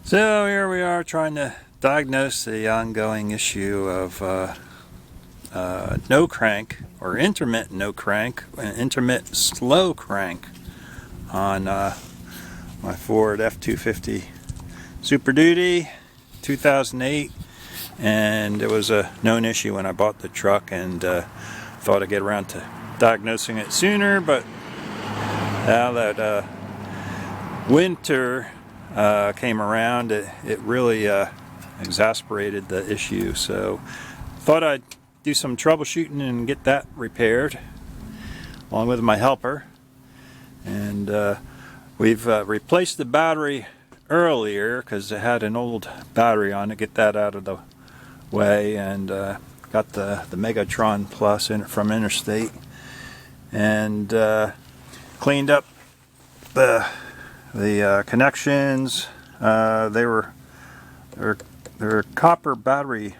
So here we are trying to diagnose the ongoing issue of no crank or intermittent no crank, intermittent slow crank on my Ford F250 Super Duty 2008, and it was a known issue when I bought the truck, and thought I'd get around to diagnosing it sooner, but now that winter came around, it really exasperated the issue. So thought I'd do some troubleshooting and get that repaired along with my helper. And we've replaced the battery earlier because it had an old battery on it. Get that out of the way, and got the Megatron Plus from Interstate, and cleaned up the connections. They were copper battery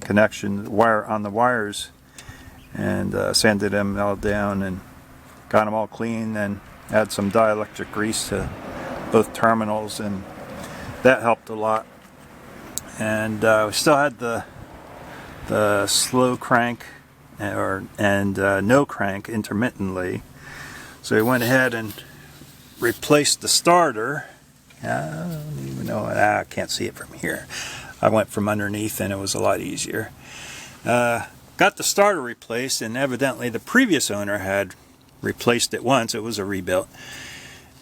connection wire on the wires, and sanded them all down and got them all clean, and add some dielectric grease to both terminals, and that helped a lot. And we still had the slow crank and no crank intermittently, so we went ahead and replaced the starter. I don't even know. I can't see it from here. I went from underneath, and it was a lot easier. Got the starter replaced, and evidently the previous owner had replaced it once. It was a rebuilt,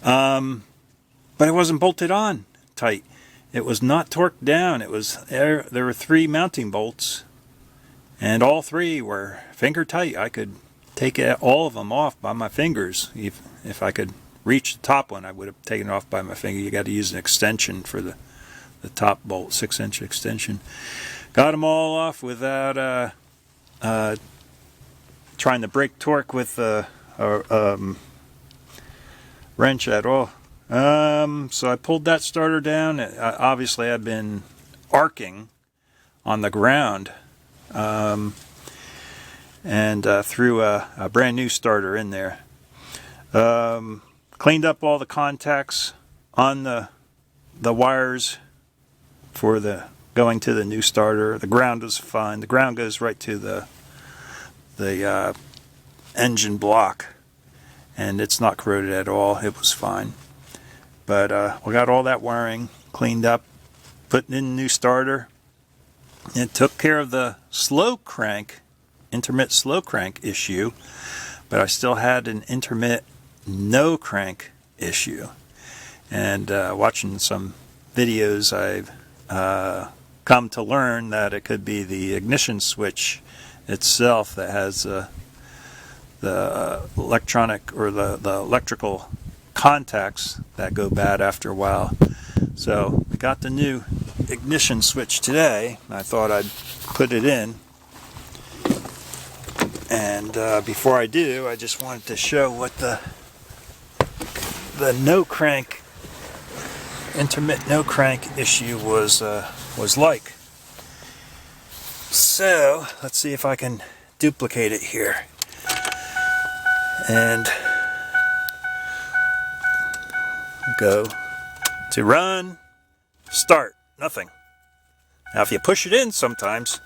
but it wasn't bolted on tight. It was not torqued down. It was there were 3 mounting bolts, and all 3 were finger tight. I could take all of them off by my fingers. If I could reach the top one, I would have taken it off by my finger. You got to use an extension for the top bolt, 6-inch extension. Got them all off without trying to break torque with a wrench at all. So I pulled that starter down. Obviously, I'd been arcing on the ground, and threw a brand new starter in there. Cleaned up all the contacts on the wires for the going to the new starter. The ground was fine. The ground goes right to the engine block, and it's not corroded at all. It was fine. But we got all that wiring cleaned up, put in the new starter. It took care of the slow crank, intermittent slow crank issue, but I still had an intermittent no crank issue. And watching some videos, I've come to learn that it could be the ignition switch itself that has the electronic or the electrical contacts that go bad after a while. So we got the new ignition switch today. I thought I'd put it in. And before I do, I just wanted to show what the no crank, intermittent no crank issue was like. So let's see if I can duplicate it here. And go to run, start, nothing. Now if you push it in sometimes,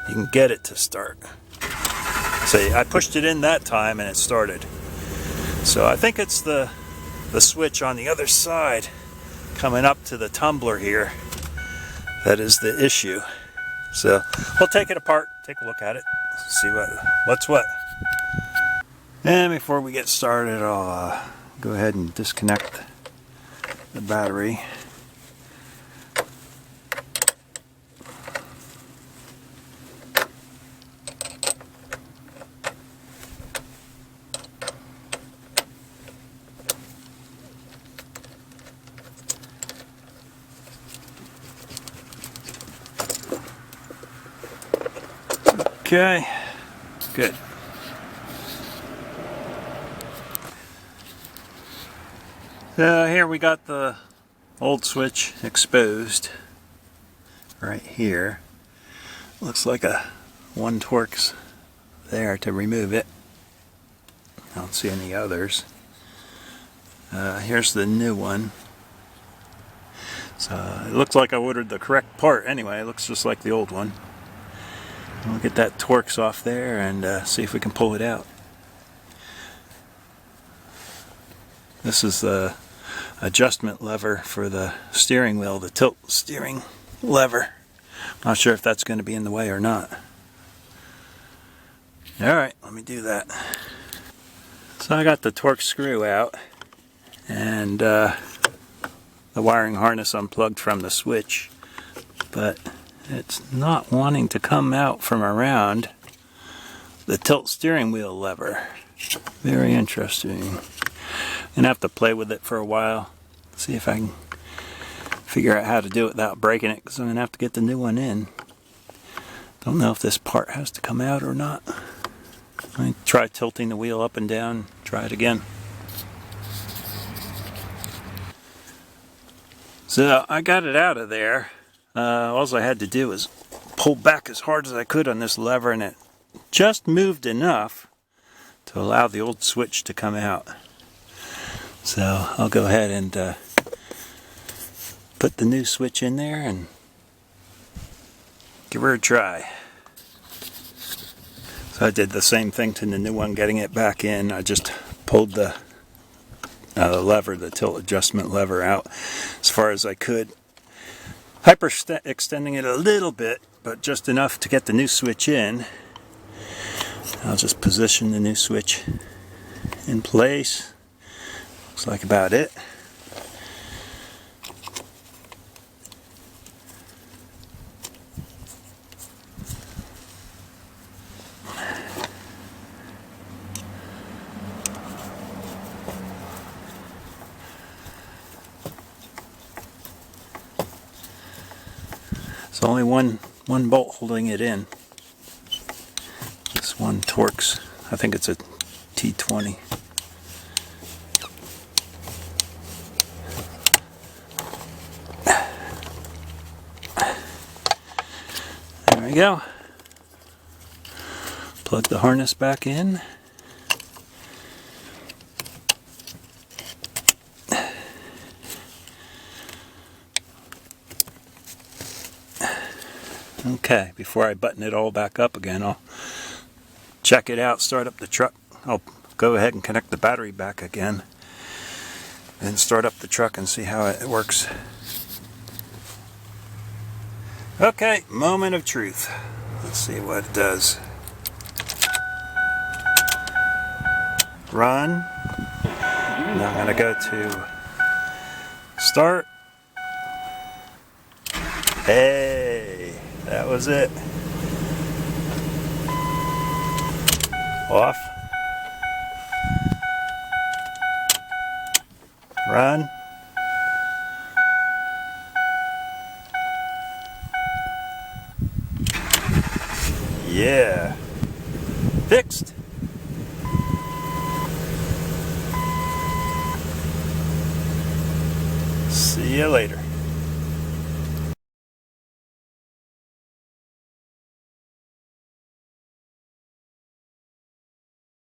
you can get it to start. See, I pushed it in that time and it started. So I think it's the switch on the other side coming up to the tumbler here that is the issue. So we'll take it apart, take a look at it, see what's what. And before we get started, I'll go ahead and disconnect the battery. Okay, good. So here we got the old switch exposed right here. Looks like a 1 Torx there to remove it. I don't see any others. Here's the new one. So it looks like I ordered the correct part anyway. It looks just like the old one. We'll get that Torx off there and see if we can pull it out. This is the adjustment lever for the steering wheel, the tilt steering lever. Not sure if that's going to be in the way or not. Alright, let me do that. So I got the Torx screw out and the wiring harness unplugged from the switch, but it's not wanting to come out from around the tilt steering wheel lever. Very interesting. I'm going to have to play with it for a while, see if I can figure out how to do it without breaking it, because I'm going to have to get the new one in. Don't know if this part has to come out or not. Let me try tilting the wheel up and down, try it again. So I got it out of there. All I had to do was pull back as hard as I could on this lever, and it just moved enough to allow the old switch to come out. So I'll go ahead and put the new switch in there and give her a try. So I did the same thing to the new one, getting it back in. I just pulled the lever, the tilt adjustment lever, out as far as I could, extending it a little bit, but just enough to get the new switch in. I'll just position the new switch in place. Looks like about it. It's only one bolt holding it in. This one Torx, I think it's a T20. There we go. Plug the harness back in. Okay, before I button it all back up again, I'll check it out, start up the truck. I'll go ahead and connect the battery back again, and start up the truck and see how it works. Okay, moment of truth. Let's see what it does. Run. Now I'm going to go to start. Hey, that was it. Off. Run. Yeah. Fixed. See you later.